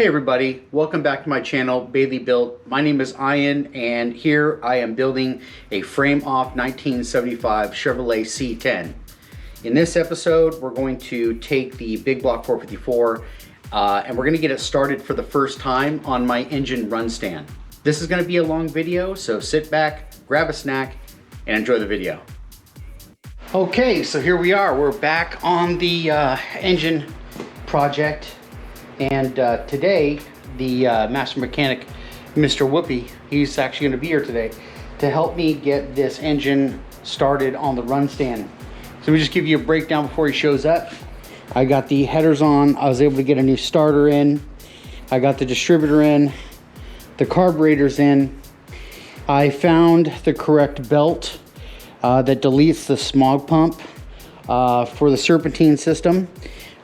Hey everybody, welcome back to my channel, Bailey Built. My name is Ian, and here I am building a frame-off 1975 Chevrolet C10. In this episode, we're going to take the Big Block 454 and we're going to get it started for the first time on my engine run stand. This is going to be a long video, so sit back, grab a snack, and enjoy the video. Okay, so here we are. We're back on the engine project. And today, the master mechanic, Mr. Whoopie, he's actually going to be here today to help me get this engine started on the run stand. So we just give you a breakdown before he shows up. I got the headers on. I was able to get a new starter in. I got the distributor in. The carburetor's in. I found the correct belt that deletes the smog pump for the serpentine system.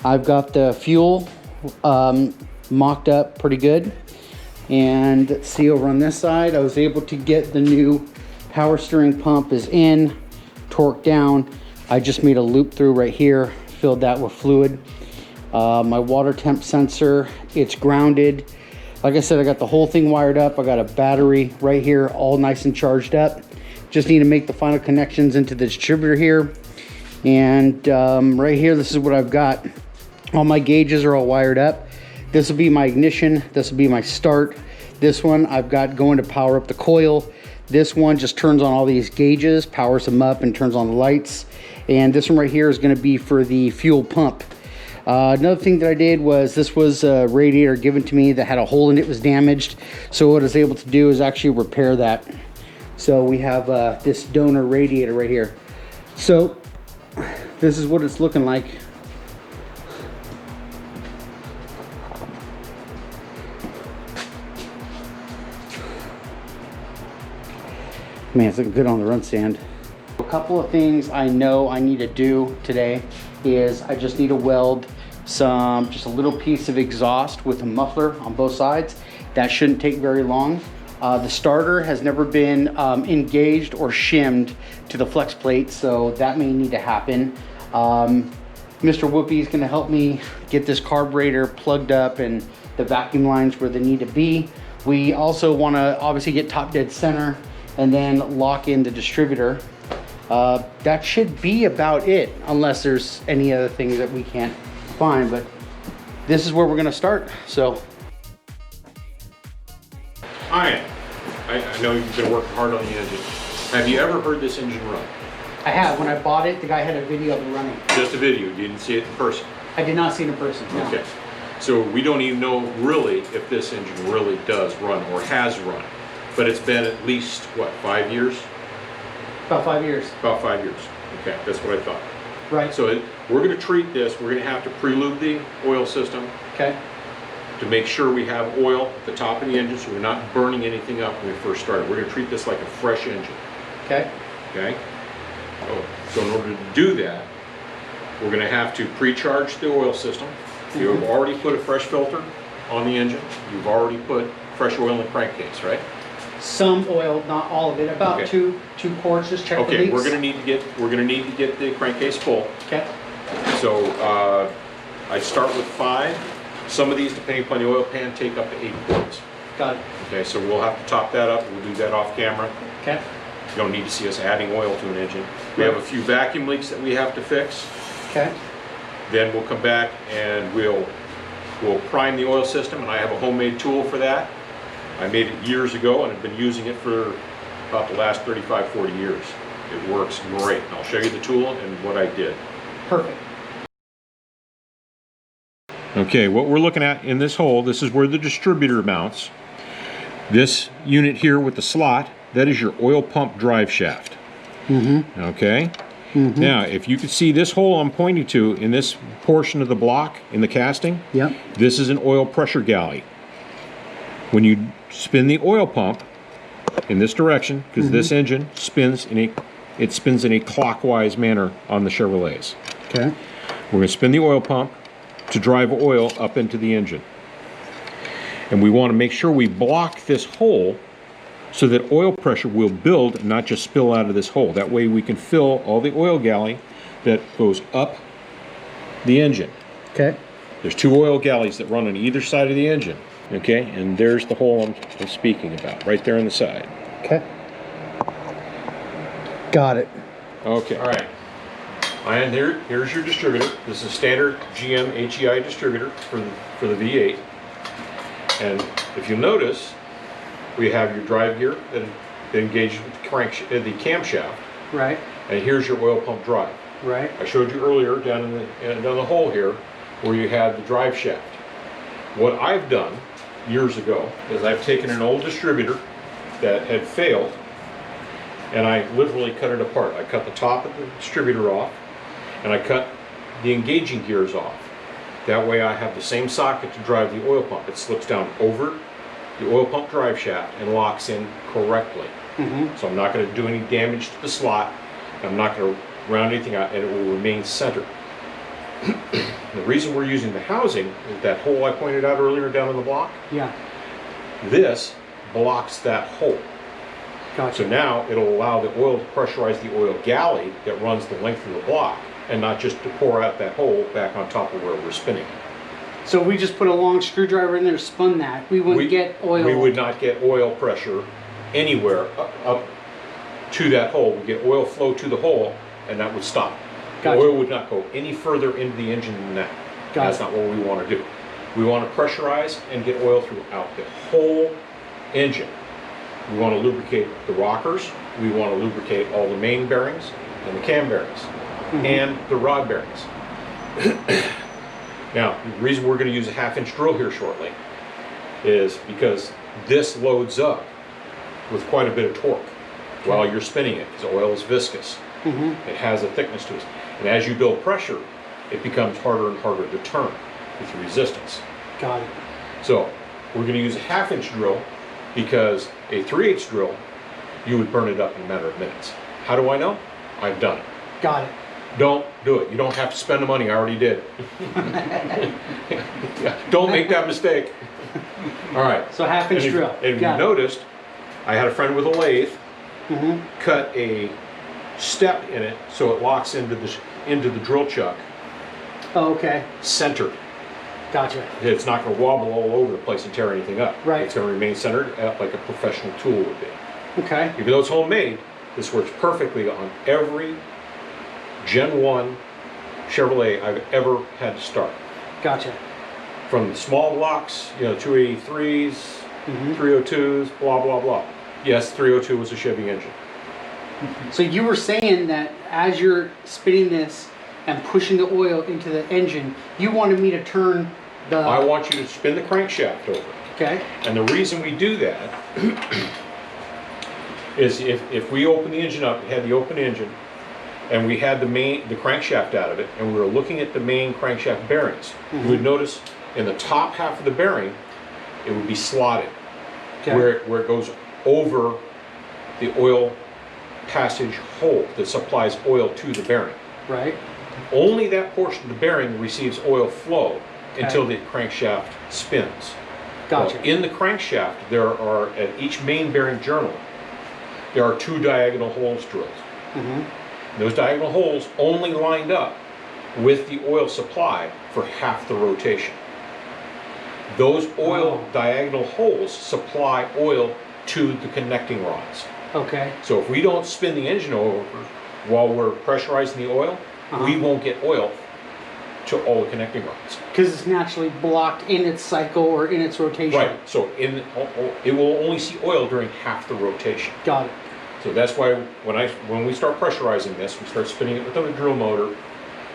I've got the fuel mocked up pretty good, and let's see, over on this side I was able to get the new power steering pump is in, torqued down. I just made a loop through right here, filled that with fluid. My water temp sensor, it's grounded. Like I said, I got the whole thing wired up. I got a battery right here, all nice and charged up. Just need to make the final connections into the distributor here. And right here, this is what I've got. All my gauges are all wired up. This will be my ignition. This will be my start. This one I've got going to power up the coil. This one just turns on all these gauges, powers them up, and turns on the lights. And this one right here is going to be for the fuel pump. Another thing that I did was, this was a radiator given to me that had a hole in it, was damaged. So what I was able to do is actually repair that. So we have this donor radiator right here. So this is what it's looking like. Man, it's looking good on the run stand. A couple of things I know I need to do today is I just need to weld just a little piece of exhaust with a muffler on both sides. That shouldn't take very long. The starter has never been engaged or shimmed to the flex plate, so that may need to happen. Mr. Whoopie is going to help me get this carburetor plugged up and the vacuum lines where they need to be. We also want to obviously get top dead center and then lock in the distributor. That should be about it, unless there's any other things that we can't find, but this is where we're gonna start, so. Ian, I know you've been working hard on the engine. Have you ever heard this engine run? I have. When I bought it, the guy had a video of it running. Just a video, you didn't see it in person? I did not see it in person, no. Okay, so we don't even know really if this engine really does run or has run. But it's been at least, what, 5 years? About 5 years. About 5 years. Okay, that's what I thought. Right. So we're going to treat this, we're going to have to pre-lube the oil system. Okay. To make sure we have oil at the top of the engine so we're not burning anything up when we first start. We're going to treat this like a fresh engine. Okay. Okay? So in order to do that, we're going to have to pre-charge the oil system. You've already put a fresh filter on the engine. You've already put fresh oil in the crankcase, right? Some oil, not all of it. About Okay. two quarts. Just check the leaks. Okay, we're gonna need to get the crankcase full. Okay. So I start with 5. Some of these, depending upon the oil pan, take up to 8 quarts. Got it. Okay, so we'll have to top that up. We'll do that off camera. Okay. You don't need to see us adding oil to an engine. We have a few vacuum leaks that we have to fix. Okay. Then we'll come back and we'll prime the oil system, and I have a homemade tool for that. I made it years ago and I've been using it for about the last 35, 40 years. It works great. I'll show you the tool and what I did. Perfect. Okay, what we're looking at in this hole, this is where the distributor mounts. This unit here with the slot, that is your oil pump drive shaft. Okay? Now, if you can see this hole I'm pointing to in this portion of the block in the casting, this is an oil pressure galley. When you spin the oil pump in this direction, because this engine spins in a clockwise manner on the Chevrolets. Okay. We're going to spin the oil pump to drive oil up into the engine. And we want to make sure we block this hole so that oil pressure will build and not just spill out of this hole. That way we can fill all the oil galley that goes up the engine. Okay. There's 2 oil galleys that run on either side of the engine. Okay, and there's the hole I'm speaking about, right there on the side. Okay. Got it. Okay. All right. And here's your distributor. This is a standard GM HEI distributor for the V8. And if you notice, we have your drive gear that engages with the camshaft. Right. And here's your oil pump drive. Right. I showed you earlier down the hole here where you had the drive shaft. What I've done years ago is I've taken an old distributor that had failed and I literally cut it apart. I cut the top of the distributor off and I cut the engaging gears off. That way I have the same socket to drive the oil pump. It slips down over the oil pump drive shaft and locks in correctly. So I'm not going to do any damage to the slot. I'm not going to round anything out, and it will remain centered. The reason we're using the housing is that hole I pointed out earlier down in the block. Yeah. This blocks that hole. Gotcha. So now it'll allow the oil to pressurize the oil galley that runs the length of the block, and not just to pour out that hole back on top of where we're spinning it. So we just put a long screwdriver in there, spun that. We wouldn't get oil. We would not get oil pressure anywhere up to that hole. We get oil flow to the hole, and that would stop. Gotcha. The oil would not go any further into the engine than that. That's not what we want to do. We want to pressurize and get oil throughout the whole engine. We want to lubricate the rockers. We want to lubricate all the main bearings and the cam bearings and the rod bearings. Now, the reason we're going to use a 1/2-inch drill here shortly is because this loads up with quite a bit of torque while you're spinning it, because oil is viscous. It has a thickness to it. And as you build pressure, it becomes harder and harder to turn with resistance. Got it. So we're going to use a 1/2-inch drill because a 3/8 drill, you would burn it up in a matter of minutes. How do I know? I've done it. Got it. Don't do it. You don't have to spend the money. I already did. Don't make that mistake. All right. So 1/2-inch drill. And if you noticed, I had a friend with a lathe cut a step in it so it locks into the drill chuck. Oh, okay. Centered. Gotcha. It's not going to wobble all over the place and tear anything up. Right. It's going to remain centered like a professional tool would be. Okay. Even though it's homemade, this works perfectly on every Gen 1 Chevrolet I've ever had to start. Gotcha. From the small blocks, 283s, 302s, blah, blah, blah. Yes, 302 was a Chevy engine. So you were saying that as you're spinning this and pushing the oil into the engine, you wanted me to turn the... I want you to spin the crankshaft over. Okay. And the reason we do that is if we open the engine up, it had the open engine, and we had the crankshaft out of it, and we were looking at the main crankshaft bearings, you would notice in the top half of the bearing, it would be slotted, where it goes over the oil passage hole that supplies oil to the bearing. Right. Only that portion of the bearing receives oil flow until the crankshaft spins. Gotcha. Well, in the crankshaft, there are, at each main bearing journal, there are 2 diagonal holes drilled. Those diagonal holes only lined up with the oil supply for half the rotation. Those oil diagonal holes supply oil to the connecting rods. Okay. So if we don't spin the engine over while we're pressurizing the oil, we won't get oil to all the connecting rods. Because it's naturally blocked in its cycle or in its rotation. Right. So it will only see oil during half the rotation. Got it. So that's why when we start pressurizing this, we start spinning it with a drill motor.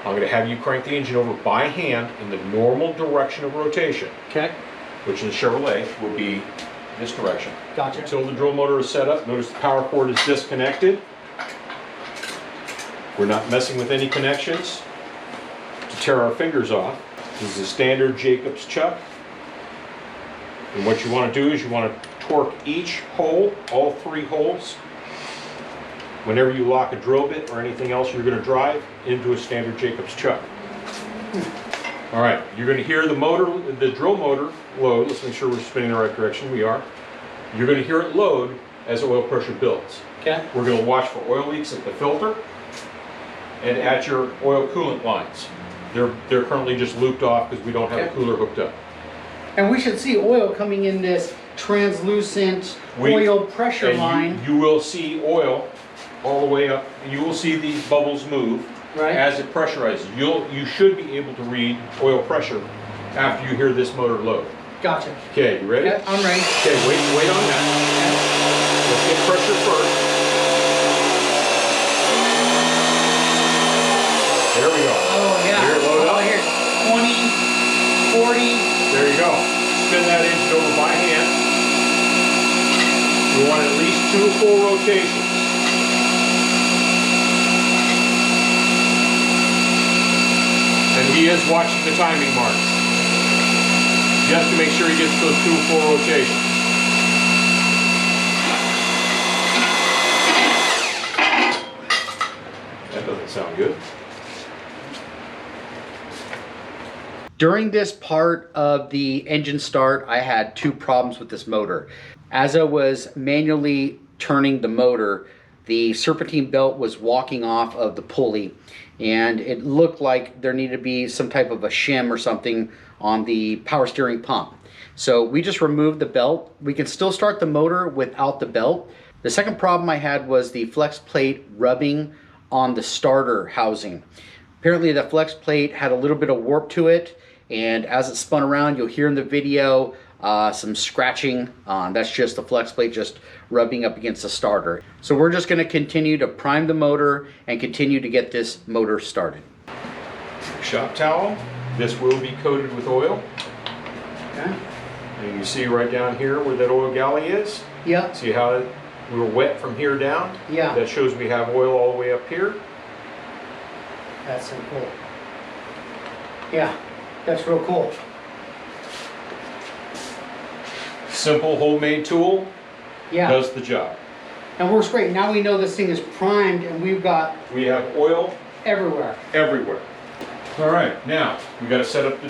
I'm going to have you crank the engine over by hand in the normal direction of rotation. Okay. Which in the Chevrolet will be this direction. Gotcha. Until the drill motor is set up, notice the power cord is disconnected. We're not messing with any connections to tear our fingers off. This is a standard Jacobs chuck. And what you want to do is you want to torque each hole, all 3 holes, whenever you lock a drill bit or anything else you're going to drive into a standard Jacobs chuck. All right, you're going to hear the drill motor load. Let's make sure we're spinning in the right direction. We are. You're going to hear it load as oil pressure builds. Okay. We're going to watch for oil leaks at the filter and at your oil coolant lines. They're currently just looped off because we don't have a cooler hooked up. And we should see oil coming in this translucent oil pressure line. You will see oil all the way up. You will see these bubbles move as it pressurizes. You should be able to read oil pressure after you hear this motor load. Gotcha. Okay, you ready? Yeah, I'm ready. Okay, wait on that. Let's get pressure first. There we go. Oh yeah. Here, load up. Here. 20, 40. There you go. Spin that engine over by hand. We want at least 2 full rotations. And he is watching the timing marks. Just to make sure he gets those 2 full rotations. That doesn't sound good. During this part of the engine start, I had 2 problems with this motor. As I was manually turning the motor, the serpentine belt was walking off of the pulley, and it looked like there needed to be some type of a shim or something on the power steering pump. So we just removed the belt. We can still start the motor without the belt. The second problem I had was the flex plate rubbing on the starter housing. Apparently the flex plate had a little bit of warp to it, and as it spun around, you'll hear in the video some scratching. That's just the flex plate just rubbing up against the starter. So we're just going to continue to prime the motor and continue to get this motor started. Shop towel. This will be coated with oil. Okay. And you see right down here where that oil galley is? Yep. See how we were wet from here down? Yeah. That shows we have oil all the way up here. That's so cool. Yeah, that's real cool. Simple homemade tool. Yeah. Does the job. And works great. Now we know this thing is primed and we have oil everywhere. Everywhere. All right, now we got to set up the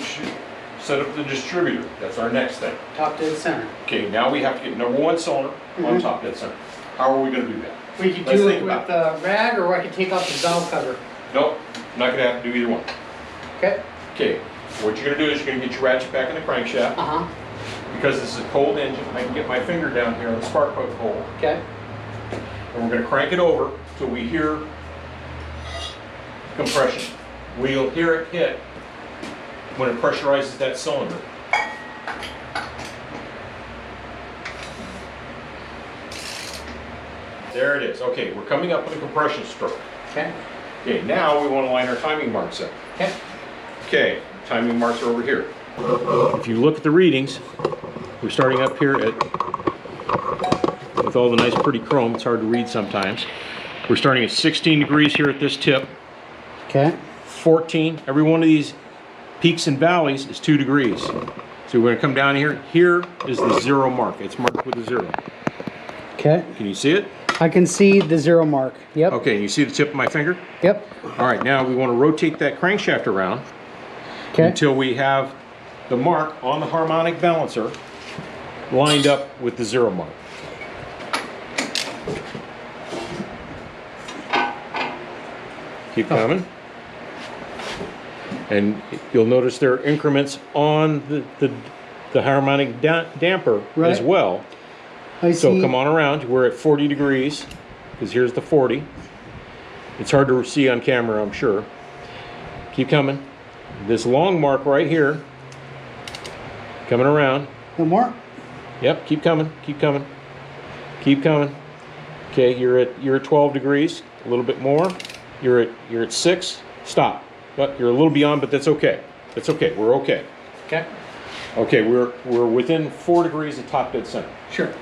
distributor. That's our next thing. Top dead center. Okay, now we have to get number 1 cylinder on top dead center. How are we going to do that? We could do it with a rag, or I could take off the valve cover. Nope, not going to have to do either one. Okay. Okay, what you're going to do is you're going to get your ratchet back in the crankshaft. Because this is a cold engine, I can get my finger down here on the spark plug hole. Okay. And we're going to crank it over till we hear compression. We'll hear it hit when it pressurizes that cylinder. There it is. Okay, we're coming up with a compression stroke. Okay. Okay, now we want to line our timing marks up. Okay. Okay, timing marks are over here. If you look at the readings, we're starting up here at, with all the nice pretty chrome, it's hard to read sometimes. We're starting at 16 degrees here at this tip. Okay. 14, every one of these peaks and valleys is 2 degrees. So we're going to come down here. Here is the 0 mark. It's marked with a 0. Okay. Can you see it? I can see the 0 mark. Yep. Okay, you see the tip of my finger? Yep. All right, now we want to rotate that crankshaft around until we have the mark on the harmonic balancer lined up with the 0 mark. Keep coming. And you'll notice there are increments on the harmonic damper as well. So come on around. We're at 40 degrees, because here's the 40. It's hard to see on camera, I'm sure. Keep coming. This long mark right here, coming around. One more? Yep, keep coming, keep coming, keep coming. Okay, you're at 12 degrees, a little bit more. You're at 6. Stop. But you're a little beyond, but that's okay. That's okay. We're okay. Okay. Okay, we're within 4 degrees of top dead center. Sure.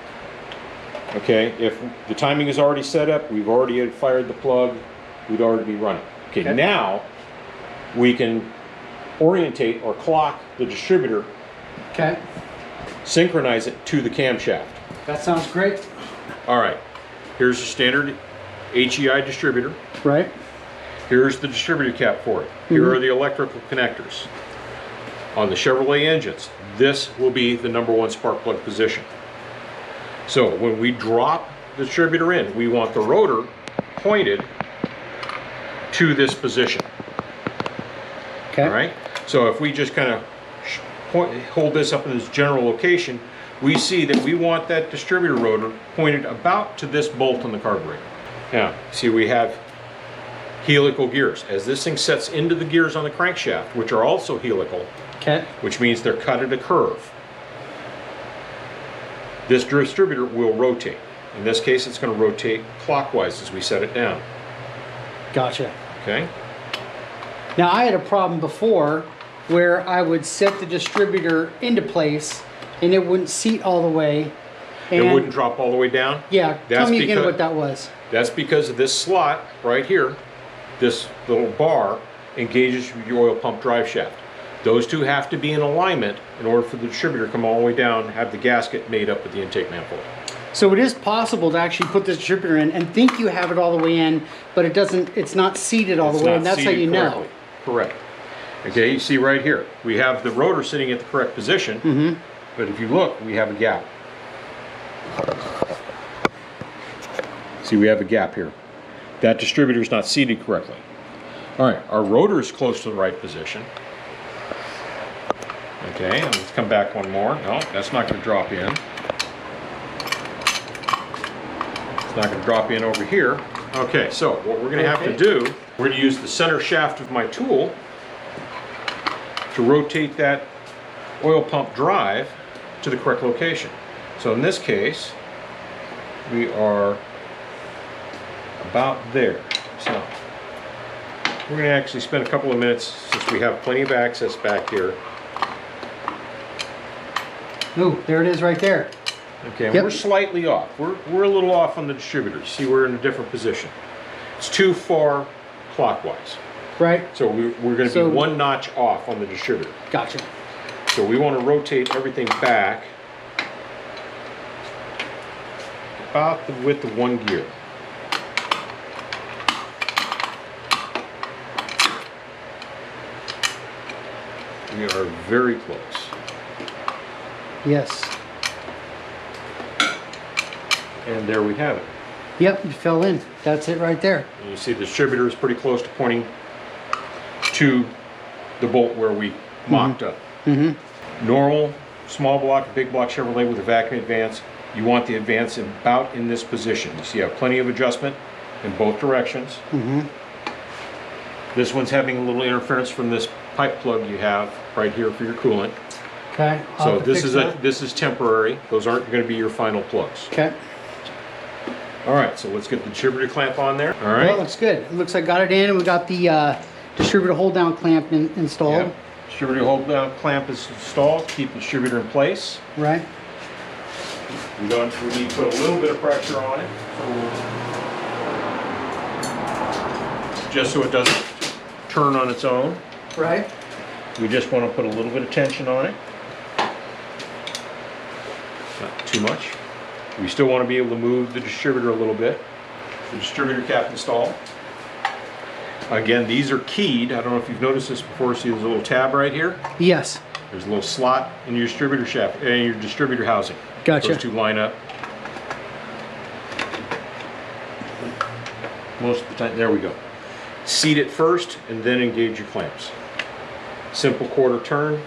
Okay, if the timing is already set up, we've already fired the plug, we'd already be running. Okay, now we can orientate or clock the distributor. Okay. Synchronize it to the camshaft. That sounds great. All right, here's the standard HEI distributor. Right. Here's the distributor cap for it. Here are the electrical connectors. On the Chevrolet engines, this will be the #1 spark plug position. So when we drop the distributor in, we want the rotor pointed to this position. Okay. All right. So if we just kind of hold this up in this general location, we see that we want that distributor rotor pointed about to this bolt on the carburetor. Now, see, we have helical gears. As this thing sets into the gears on the crankshaft, which are also helical, Okay. which means they're cut at a curve, this distributor will rotate. In this case, it's going to rotate clockwise as we set it down. Gotcha. Okay? Now, I had a problem before where I would set the distributor into place and it wouldn't seat all the way. And It wouldn't drop all the way down? Yeah, tell That's me again because- what that was. That's because of this slot right here. This little bar engages your oil pump drive shaft. Those two have to be in alignment in order for the distributor to come all the way down and have the gasket made up with the intake manifold. So it is possible to actually put the distributor in and think you have it all the way in, but it doesn't, it's not seated all the way, and that's how you know. Correct. Okay, you see right here, we have the rotor sitting at the correct position, but if you look, we have a gap. See, we have a gap here. That distributor is not seated correctly. All right, our rotor is close to the right position. Okay, and let's come back one more. No, that's not going to drop in. It's not going to drop in over here. Okay, so what we're going to have to do, we're going to use the center shaft of my tool to rotate that oil pump drive to the correct location. So in this case, we are about there. So we're going to actually spend a couple of minutes, since we have plenty of access back here. Ooh, there it is right there. Okay, and Yep. we're slightly off. We're a little off on the distributor. See, we're in a different position. It's too far clockwise. Right? So we're going to So- be one notch off on the distributor. Gotcha. So we want to rotate everything back about the width of one gear. We are very close. Yes. And there we have it. Yep, you fell in. That's it right there. And you see the distributor is pretty close to pointing to the bolt where we mocked up. Normal, small block, big block Chevrolet with a vacuum advance, you want the advance about in this position. You see you have plenty of adjustment in both directions. This one's having a little interference from this pipe plug you have right here for your coolant. Okay. I'll So have to this fix is that. this is temporary. Those aren't going to be your final plugs. Okay. All right, so let's get the distributor clamp on there. All Well, right. it looks good. It looks like got it in, and we got the distributor hold down clamp installed. Yep. Distributor hold down clamp is installed. Keep the distributor in place. Right. We need to put a little bit of pressure on it, just so it doesn't turn on its own. Right. We just want to put a little bit of tension on it. Not too much. We still want to be able to move the distributor a little bit. The distributor cap installed. Again, these are keyed. I don't know if you've noticed this before. See, there's a little tab right here. Yes. There's a little slot in your distributor shaft, in your distributor housing. Gotcha. Those two line up. Most of the time, there we go. Seat it first and then engage your clamps. Simple quarter turn.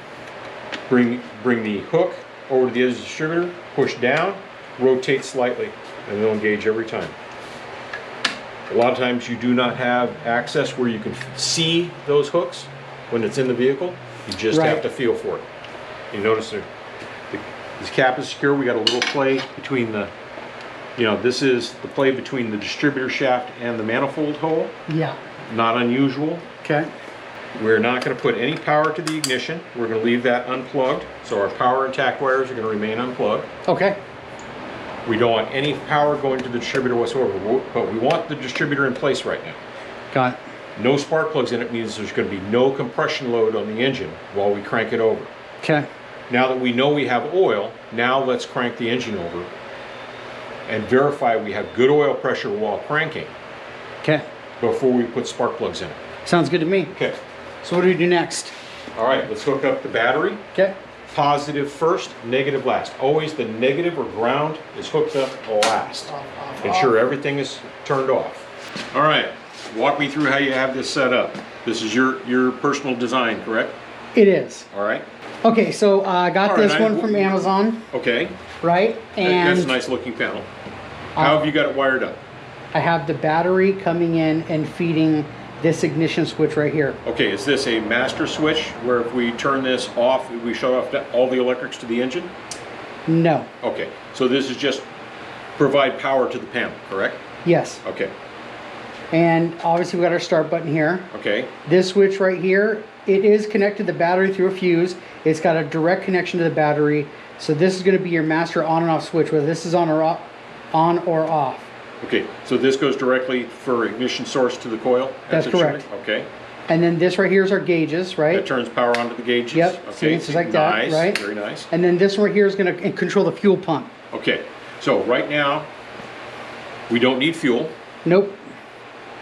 Bring the hook over to the edge of the distributor, push down, rotate slightly, and they'll engage every time. A lot of times you do not have access where you can see those hooks when it's in the vehicle. You just Right. have to feel for it. You notice this cap is secure. We got a little play between the, this is the play between the distributor shaft and the manifold hole. Yeah. Not unusual. Okay. We're not going to put any power to the ignition. We're going to leave that unplugged. So our power and tack wires are going to remain unplugged. Okay. We don't want any power going to the distributor whatsoever, but we want the distributor in place right now. Got it. No spark plugs in it means there's going to be no compression load on the engine while we crank it over. Okay. Now that we know we have oil, now let's crank the engine over and verify we have good oil pressure while cranking Okay. before we put spark plugs in it. Sounds good to me. Okay. So what do we do next? All right, let's hook up the battery. Okay. Positive first, negative last. Always the negative or ground is hooked up last. Ensure everything is turned off. All right, walk me through how you have this set up. This is your personal design, correct? It is. All right. Okay, so I got All right, this one from Amazon, Okay. right? And That's a nice looking panel. How have you got it wired up? I have the battery coming in and feeding this ignition switch right here. Okay, is this a master switch where if we turn this off, we shut off all the electrics to the engine? No. Okay, so this is just provide power to the panel, correct? Yes. Okay, And obviously we got our start button here. okay, This switch right here, it is connected to the battery through a fuse. It's got a direct connection to the battery. So this is going to be your master on and off switch, whether this is on or off. okay. So this goes directly for ignition source to the coil? That's correct. Okay. And then this right here is our gauges, right? That turns power onto the gauges? Yep. See, Okay, it's just like that, nice, right? very nice. And then this one right here is going to control the fuel pump. Okay, so right now, we don't need fuel. Nope.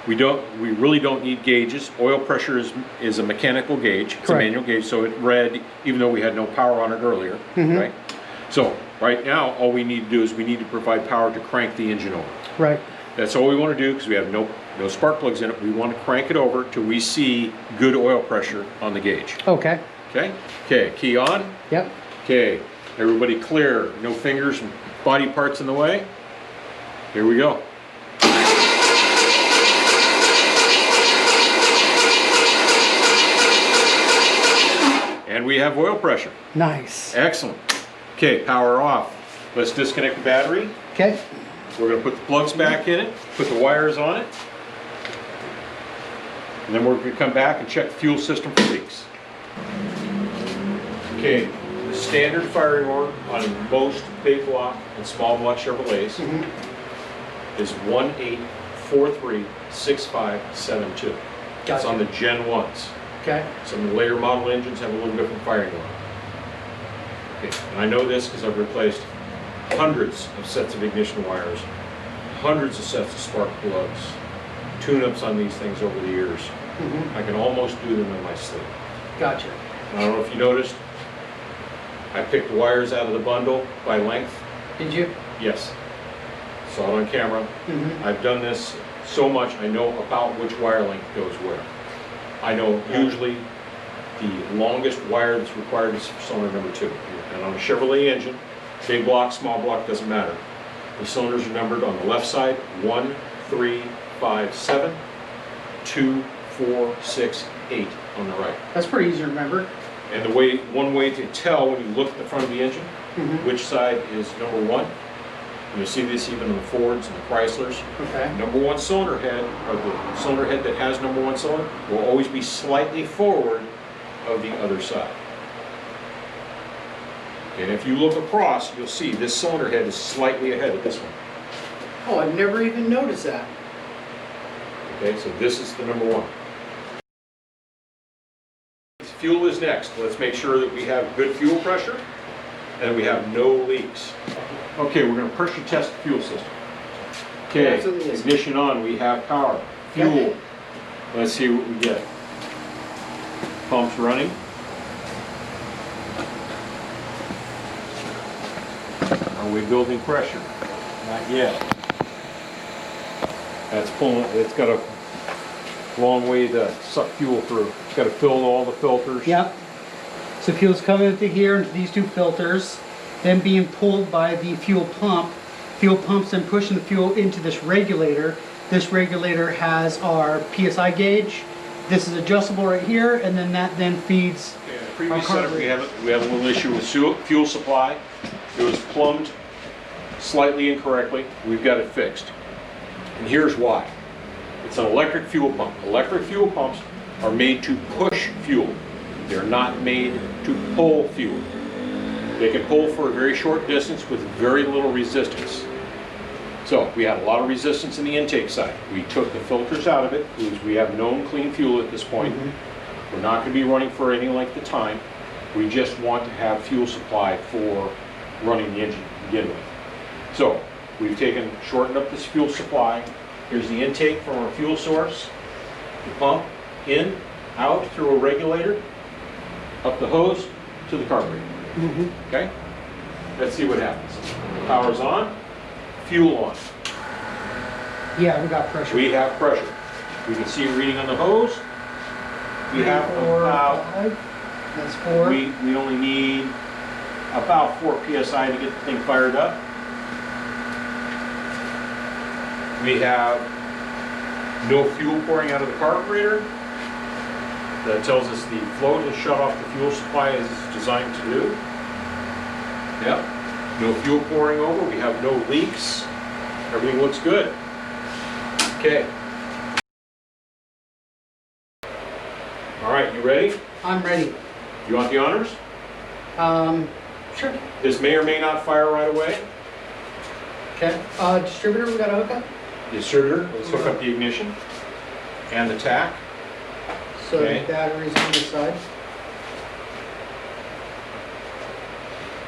We really don't need gauges. Oil pressure is a mechanical gauge. It's a Correct. manual gauge, so it read, even though we had no power on it earlier, Mm-hmm. right? So right now, all we need to do is we need to provide power to crank the engine over. Right. That's all we want to do because we have no spark plugs in it. We want to crank it over till we see good oil pressure on the gauge. Okay. Okay? Okay, key on. Yep. Okay, everybody clear. No fingers and body parts in the way. Here we go. And we have oil pressure. Nice. Excellent. Okay, power off. Let's disconnect the battery. Okay. We're going to put the plugs back in it, put the wires on it, and then we're going to come back and check the fuel system for leaks. Okay, the standard firing order on most big block and small block Chevrolets is 18436572. That's Gotcha. on the Gen 1s. Okay. Some of the later model engines have a little different firing order. Okay, and I know this because I've replaced hundreds of sets of ignition wires, hundreds of sets of spark plugs, tune-ups on these things over the years. I can almost do them in my sleep. Gotcha. I don't know if you noticed, I picked wires out of the bundle by length. Did you? Yes. Saw it on camera. I've done this so much I know about which wire length goes where. I know usually the longest wire that's required is for cylinder number 2. And on a Chevrolet engine, big block, small block, doesn't matter. The cylinders are numbered on the left side, 1, 3, 5, 7, 2, 4, 6, 8 on the right. That's pretty easy to remember. And one way to tell when you look at the front of the engine, which side is number 1. You'll see this even on the Fords and the Chryslers. Okay. Number 1 cylinder head, or the cylinder head that has number 1 cylinder, will always be slightly forward of the other side. And if you look across, you'll see this cylinder head is slightly ahead of this one. Oh, I've never even noticed that. Okay, so this is the number 1. Fuel is next. Let's make sure that we have good fuel pressure and we have no leaks. Okay, we're going to pressure test the fuel system. Okay, ignition on, we have power. Fuel, Okay. let's see what we get. Pumps running. Are we building pressure? Not yet. That's pulling, it's got a long way to suck fuel through. It's got to fill all the filters. Yep. So fuel's coming into here, into these 2 filters, then being pulled by the fuel pump. Fuel pump's then pushing the fuel into this regulator. This regulator has our PSI gauge. This is adjustable right here, and then that then feeds. Okay, in the previous setup we had a little issue with fuel supply. It was plumbed slightly incorrectly. We've got it fixed. And here's why. It's an electric fuel pump. Electric fuel pumps are made to push fuel. They're not made to pull fuel. They can pull for a very short distance with very little resistance. So we had a lot of resistance in the intake side. We took the filters out of it because we have known clean fuel at this point. We're not going to be running for any length of time. We just want to have fuel supply for running the engine to begin with. So we've shortened up this fuel supply. Here's the intake from our fuel source. The pump in, out through a regulator, up the hose to the carburetor. Okay? Let's see what happens. Power's on, fuel on. Yeah, we got pressure. We have pressure. We can see it reading on the hose. We have 4, about, 5. That's 4. we only need about 4 psi to get the thing fired up. We have no fuel pouring out of the carburetor. That tells us the float has shut off the fuel supply as it's designed to do. Yep. No fuel pouring over. We have no leaks. Everything looks good. Okay. All right, you ready? I'm ready. You want the honors? Sure. This may or may not fire right away. Okay. Distributor, we got to hook up? Distributor, let's hook up the ignition and the tach. So Okay. the battery's on this side.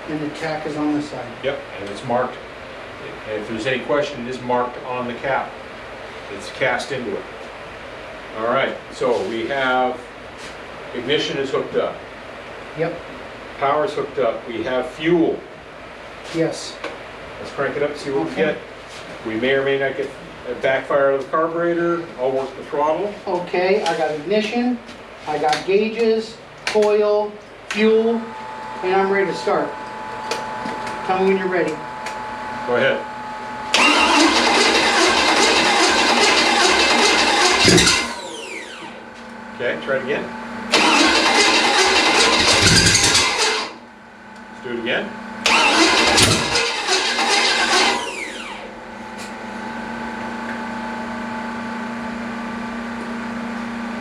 And the tach is on this side. Yep, and it's marked. And if there's any question, it is marked on the cap. It's cast into it. All right, so we have ignition is hooked up. Yep. Power is hooked up. We have fuel. Yes. Let's crank it up, see what we Okay. get. We may or may not get a backfire out of the carburetor. I'll work the throttle. Okay, I got ignition, I got gauges, coil, fuel, and I'm ready to start. Tell me when you're ready. Go ahead. Okay, try it again. Let's do it again.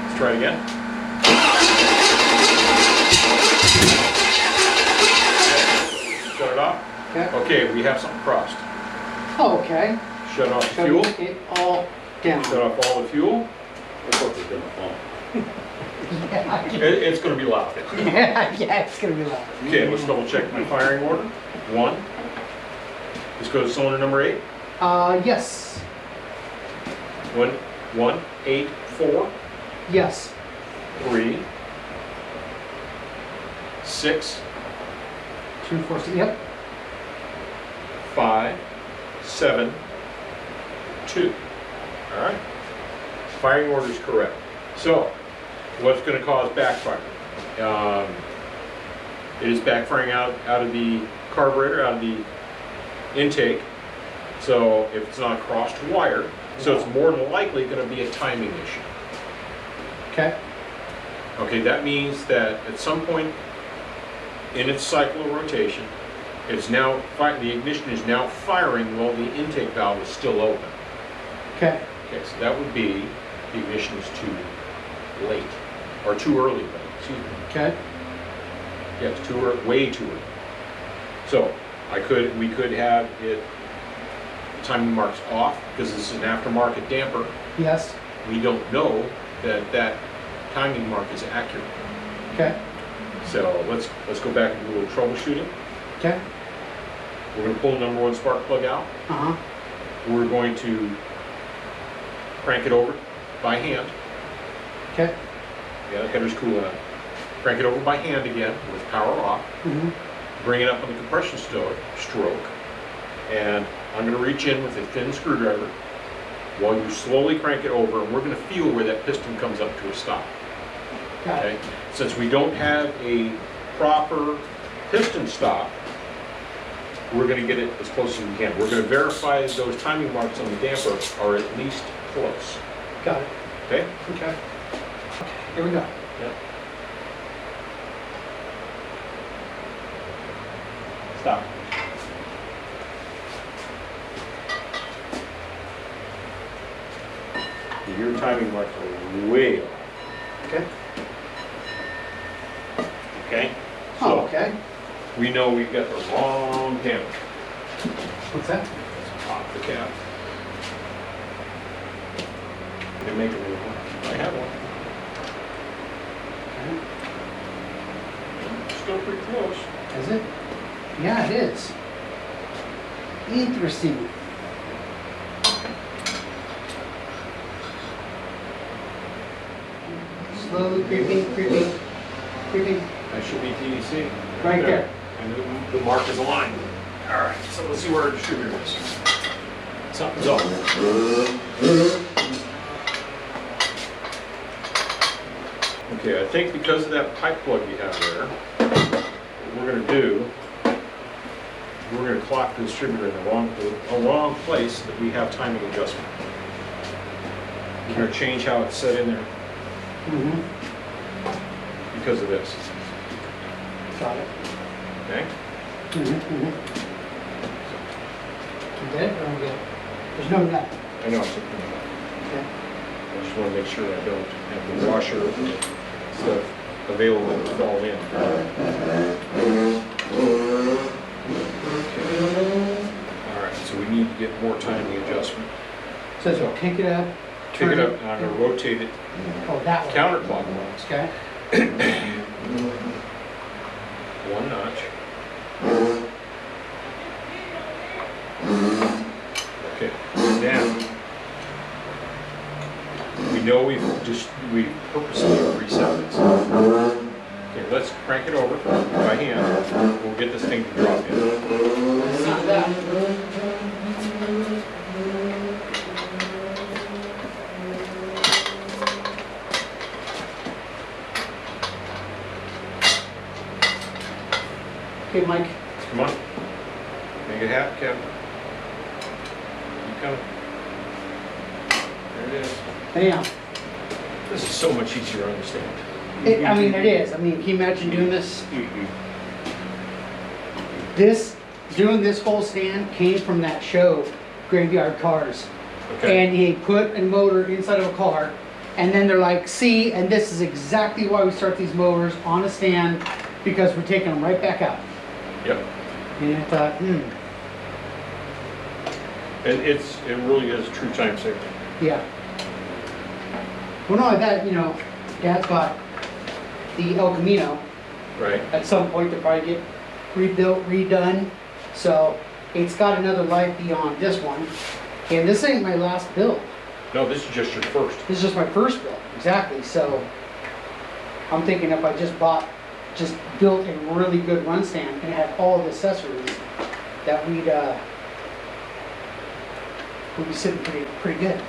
Let's try it again. Okay. Shut it off. Okay. Okay, we have something crossed. Okay. Shut off the Shut fuel. it all down. Shut off all the fuel. Of course it's gonna fall. It's gonna be loud. Yeah, it's gonna be loud. Okay, let's double check my firing order. 1. Let's go to cylinder number 8. Yes. 1, 1, 8, 4, Yes. 3, 6, 2, 4, 6. Yep. 5, 7, 2. All right. Firing order is correct. So, what's going to cause backfire? It is backfiring out of the carburetor, out of the intake. So, if it's not a crossed wire, so it's more than likely going to be a timing issue. Okay. Okay, that means that at some point in its cycle of rotation, it's now the ignition is now firing while the intake valve is still open. Okay. Okay, so that would be the ignition is too late or too early. Excuse me. Okay. Yeah, it's too early, way too early. So we could have it timing marks off because this is an aftermarket damper. Yes. We don't know that timing mark is accurate. Okay. So let's go back and do a little troubleshooting. Okay. We're going to pull the number 1 spark plug out. Uh-huh. We're going to crank it over by hand. Okay. Yeah, the header's cooling up. Crank it over by hand again with power off. Mm-hmm. Bring it up on the compression stroke. And I'm going to reach in with a thin screwdriver while you slowly crank it over, and we're going to feel where that piston comes up to a stop. Got Okay? it. Since we don't have a proper piston stop, we're going to get it as close as we can. We're going to verify those timing marks on the damper are at least close. Got it. Okay? Okay. Here we go. Yep. Stop. Your timing marks are way off. Okay. Okay? Oh, So okay. we know we've got the wrong damper. What's that? Let's pop the cap. You can make a little one. I have one. Still pretty close. Is it? Yeah, it is. Interesting. Slowly creeping. That should be TDC. Right there. And the mark is aligned. All right, so let's see where our distributor is. Something's off. Okay, I think because of that pipe plug you have there, what we're going to do, we're going to clock the distributor in the wrong place so that we have timing adjustment. We're going to change how it's set in there because of this. Got it. Okay? You good or I'm good? There's no nut. I know, it's okay. Okay. I just want to make sure I don't have the washer stuff available to fall in. Alright, so we need to get more timing adjustment. So pick it up. Pick turn it up, and I'm going to rotate it Oh, that way. counterclockwise. Okay. One notch. Okay, now we know we purposely reset this. Okay, let's crank it over by hand. We'll get this thing to drop in. It's not that. Okay, Mike. Come on. Make it happen, Kevin. Keep coming. There it is. Bam. This is so much easier to understand. I mean, it is. I mean, can you imagine doing this? Doing this whole stand came from that show, Graveyard Cars. Okay. And he put a motor inside of a car, and then they're like, see, and this is exactly why we start these motors on a stand, because we're taking them right back out. Yep. And I thought, And it really is a true time saver. yeah. Well, not only that, you know, Dad's got the El Camino. Right. At some point, they'll probably get rebuilt, redone. So it's got another life beyond this one. And this ain't my last build. No, this is just your first. This is just my first build, exactly. So I'm thinking if I just built a really good run stand and had all of the accessories, that we'd be sitting pretty good.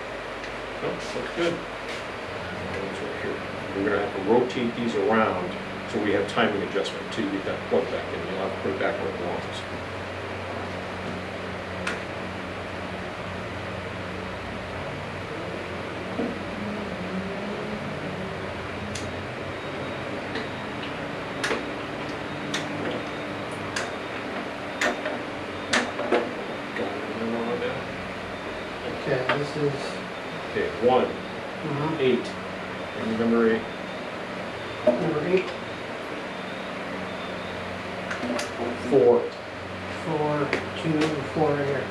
Oh, looks good. It's right here. We're going to have to rotate these around so we have timing adjustment to get that plug back in. You'll have to put it back where it belongs. Okay, this is Okay, 1, 8, and number 8. number 8. 4. 4, 2, 4 right here.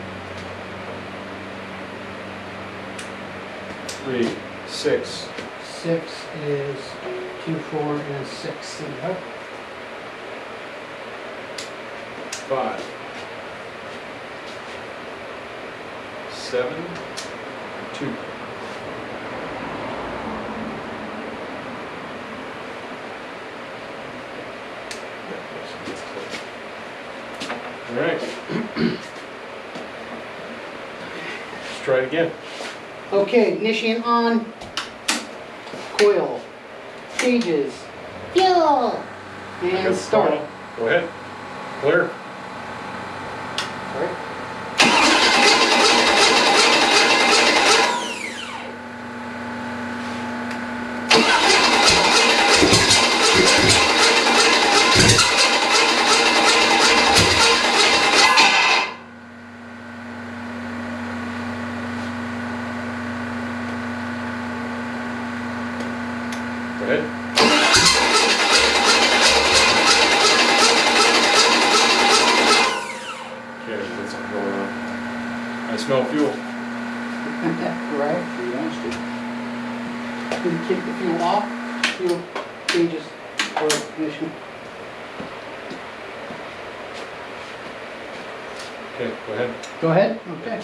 3, 6. 6 is 2, 4, and 6. There you go. 5. 7, 2. All right. Let's try it again. Okay, ignition on. Coil. Gauges. Fuel. And start. Go ahead. Clear. All right. Go ahead. Okay, there's something going on. I smell fuel. Right. Can you kick the fuel off? Fuel gauges or ignition. Okay, go ahead. Go ahead. Okay.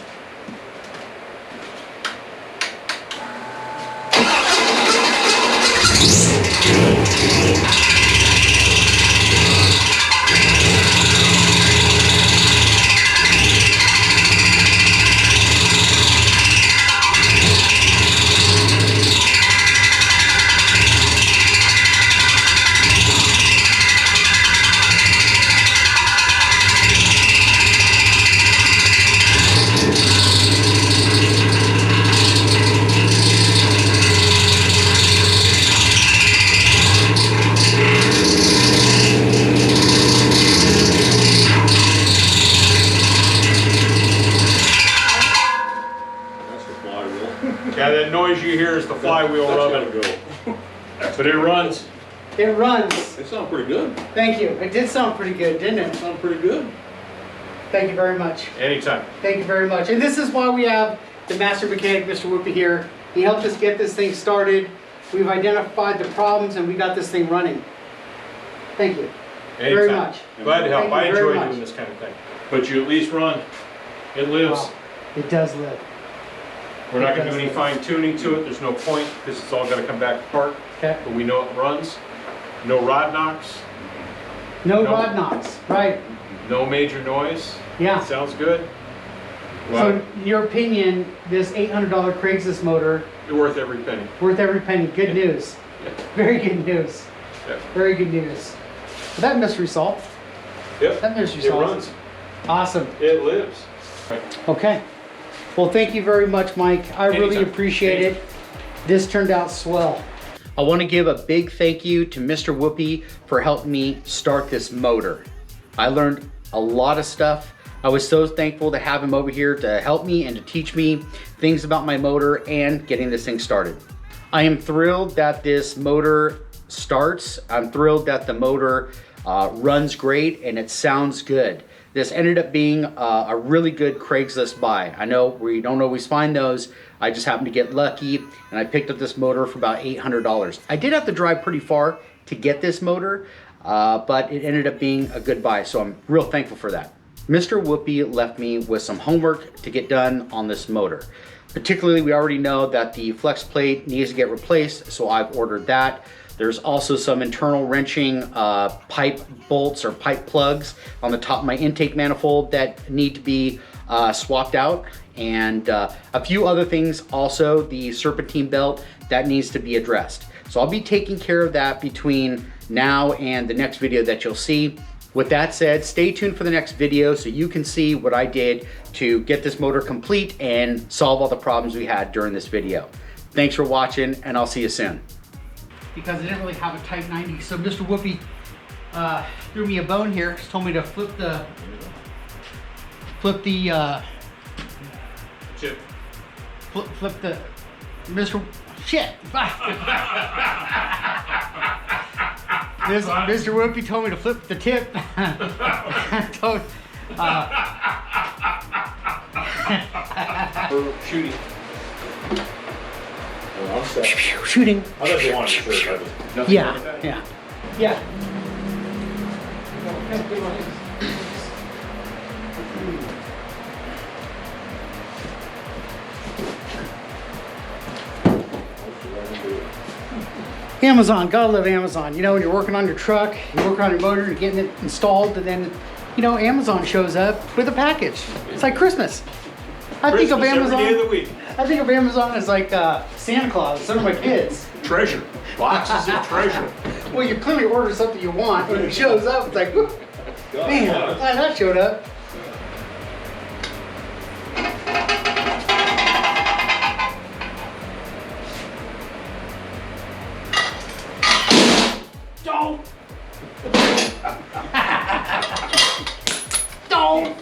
That noise you hear is the flywheel rubbing. But it runs. It runs. It sounds pretty good. Thank you. It did sound pretty good, didn't it? It sounds pretty good. Thank you very much. Anytime. Thank you very much. And this is why we have the master mechanic, Mr. Whoopie, here. He helped us get this thing started. We've identified the problems and we got this thing running. Thank you very much. Glad to help. Thank you I enjoy very much. doing this kind of thing. But you at least run. It lives. Wow. It does live. We're not It going to does do any live. fine tuning to it. There's no point because it's all going to come back apart. Okay. But we know it runs. No rod knocks. No No. rod knocks. Right. No major noise. Yeah. Sounds good. So Well, in your opinion, this $800 Craigslist motor, it's worth every penny. worth every penny. Good news. Yeah. Very good news. Yeah. Very good news. Well, that mystery solved. Yep. That mystery It solved. runs. Awesome. It lives. Okay. Well, thank you very much, Mike. I really Anytime. appreciate it. This turned out swell. I want to give a big thank you to Mr. Whoopie for helping me start this motor. I learned a lot of stuff. I was so thankful to have him over here to help me and to teach me things about my motor and getting this thing started. I am thrilled that this motor starts. I'm thrilled that the motor runs great and it sounds good. This ended up being a really good Craigslist buy. I know we don't always find those. I just happened to get lucky and I picked up this motor for about $800. I did have to drive pretty far to get this motor, but it ended up being a good buy, so I'm real thankful for that. Mr. Whoopie left me with some homework to get done on this motor. Particularly, we already know that the flex plate needs to get replaced, so I've ordered that. There's also some internal wrenching pipe bolts or pipe plugs on the top of my intake manifold that need to be swapped out. And a few other things also, the serpentine belt, that needs to be addressed. So I'll be taking care of that between now and the next video that you'll see. With that said, stay tuned for the next video so you can see what I did to get this motor complete and solve all the problems we had during this video. Thanks for watching, and I'll see you soon. Because I didn't really have a Type 90, so Mr. Whoopie threw me a bone here. Just told me to flip the Chip. flip the Mr. Shit. Mr. Whoopie told me to flip the tip. Shooting. I'm set. Shooting. I thought you wanted to show it. Nothing Yeah, wrong with that? yeah, yeah. Amazon, gotta love Amazon. You know, when you're working on your truck, you're working on your motor, you're getting it installed, and then, you know, Amazon shows up with a package. It's like Christmas. I think of Christmas Amazon. every day of the week. I think of Amazon as like Santa Claus. So are my kids. Treasure. Boxes of treasure. Well, you clearly order something you want, and it shows up. It's like, whoop, man, I'm glad that showed up. Don't. Don't.